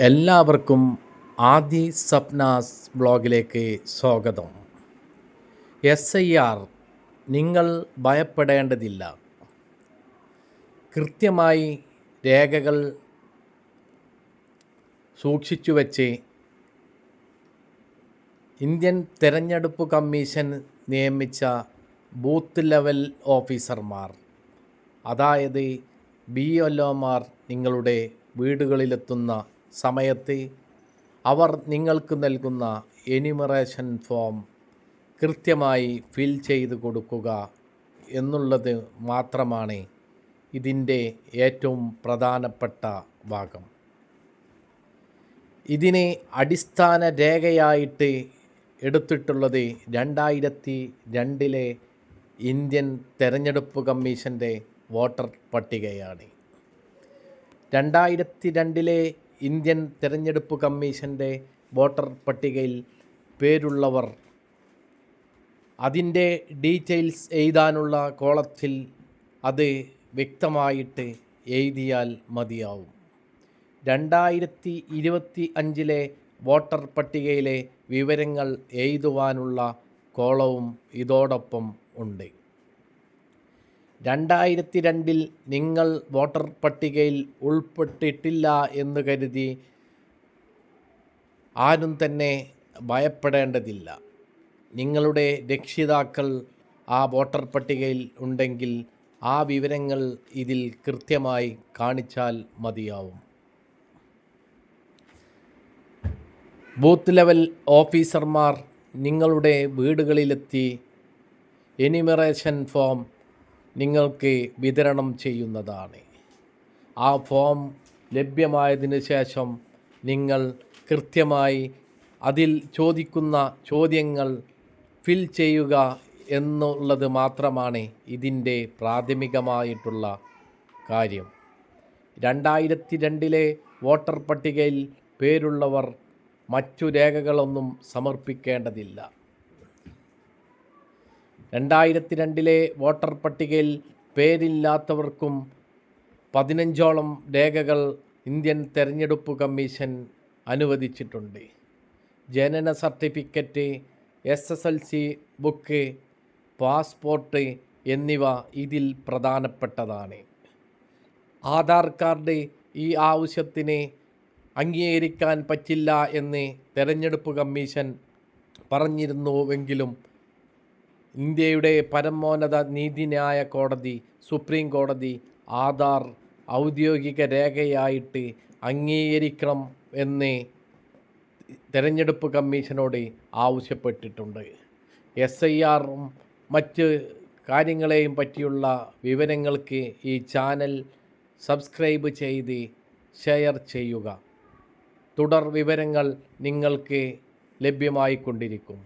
എല്ലാവർക്കും ആദി സപ്നാസ് ബ്ലോഗിലേക്ക് സ്വാഗതം. SIR നിങ്ങൾ ഭയപ്പെടേണ്ടതില്ല. കൃത്യമായി രേഖകൾ സൂക്ഷിച്ചുവെച്ച് ഇന്ത്യൻ തെരഞ്ഞെടുപ്പ് കമ്മീഷൻ നിയമിച്ച ബൂത്ത് ലെവൽ ഓഫീസർമാർ, അതായത് BLOമാർ നിങ്ങളുടെ വീടുകളിലെത്തുന്ന സമയത്ത് അവർ നിങ്ങൾക്ക് നൽകുന്ന എനുമറേഷൻ ഫോം കൃത്യമായി ഫിൽ ചെയ്ത് കൊടുക്കുക എന്നുള്ളത് മാത്രമാണ് ഇതിൻ്റെ ഏറ്റവും പ്രധാനപ്പെട്ട ഭാഗം. ഇതിന് അടിസ്ഥാന രേഖയായിട്ട് എടുത്തിട്ടുള്ളത് 2002 ഇന്ത്യൻ തെരഞ്ഞെടുപ്പ് കമ്മീഷൻ്റെ വോട്ടർ പട്ടികയാണ്. 2002 ഇന്ത്യൻ തെരഞ്ഞെടുപ്പ് കമ്മീഷൻ്റെ വോട്ടർ പട്ടികയിൽ പേരുള്ളവർ അതിൻ്റെ ഡീറ്റെയിൽസ് എഴുതാനുള്ള കോളത്തിൽ അത് വ്യക്തമായിട്ട് എഴുതിയാൽ മതിയാവും. 2025 വോട്ടർ പട്ടികയിലെ വിവരങ്ങൾ എഴുതുവാനുള്ള കോളവും ഇതോടൊപ്പം ഉണ്ട്. 2002 നിങ്ങൾ വോട്ടർ പട്ടികയിൽ ഉൾപ്പെട്ടിട്ടില്ല എന്ന് കരുതി ആരും തന്നെ ഭയപ്പെടേണ്ടതില്ല. നിങ്ങളുടെ രക്ഷിതാക്കൾ ആ വോട്ടർ പട്ടികയിൽ ഉണ്ടെങ്കിൽ ആ വിവരങ്ങൾ ഇതിൽ കൃത്യമായി കാണിച്ചാൽ മതിയാവും. ബൂത്ത് ലെവൽ ഓഫീസർമാർ നിങ്ങളുടെ വീടുകളിലെത്തി എനുമറേഷൻ ഫോം നിങ്ങൾക്ക് വിതരണം ചെയ്യുന്നതാണ്. ആ ഫോം ലഭ്യമായതിനു ശേഷം നിങ്ങൾ കൃത്യമായി അതിൽ ചോദിക്കുന്ന ചോദ്യങ്ങൾ ഫിൽ ചെയ്യുക എന്നുള്ളത് മാത്രമാണ് ഇതിൻ്റെ പ്രാഥമികമായിട്ടുള്ള കാര്യം. 2002 വോട്ടർ പട്ടികയിൽ പേരുള്ളവർ മറ്റു രേഖകളൊന്നും സമർപ്പിക്കേണ്ടതില്ല. 2002 വോട്ടർ പട്ടികയിൽ പേരില്ലാത്തവർക്കും 15ഓളം രേഖകൾ ഇന്ത്യൻ തെരഞ്ഞെടുപ്പ് കമ്മീഷൻ അനുവദിച്ചിട്ടുണ്ട്. ജനന സർട്ടിഫിക്കറ്റ്, SSLC ബുക്ക്, പാസ്പോർട്ട് എന്നിവ ഇതിൽ പ്രധാനപ്പെട്ടതാണ്. ആധാർ കാർഡ് ഈ ആവശ്യത്തിന് അംഗീകരിക്കാൻ പറ്റില്ല എന്ന് തെരഞ്ഞെടുപ്പ് കമ്മീഷൻ പറഞ്ഞിരുന്നുവെങ്കിലും ഇന്ത്യയുടെ പരമോന്നത നീതിന്യായ കോടതി, സുപ്രീം കോടതി ആധാർ ഔദ്യോഗിക രേഖയായിട്ട് അംഗീകരിക്കണം എന്ന് തെരഞ്ഞെടുപ്പ് കമ്മീഷനോട് ആവശ്യപ്പെട്ടിട്ടുണ്ട്. SIRഉം മറ്റ് കാര്യങ്ങളെയും പറ്റിയുള്ള വിവരങ്ങൾക്ക് ഈ ചാനൽ സബ്സ്ക്രൈബ് ചെയ്ത് ഷെയർ ചെയ്യുക. തുടർ വിവരങ്ങൾ നിങ്ങൾക്ക് ലഭ്യമായിക്കൊണ്ടിരിക്കും.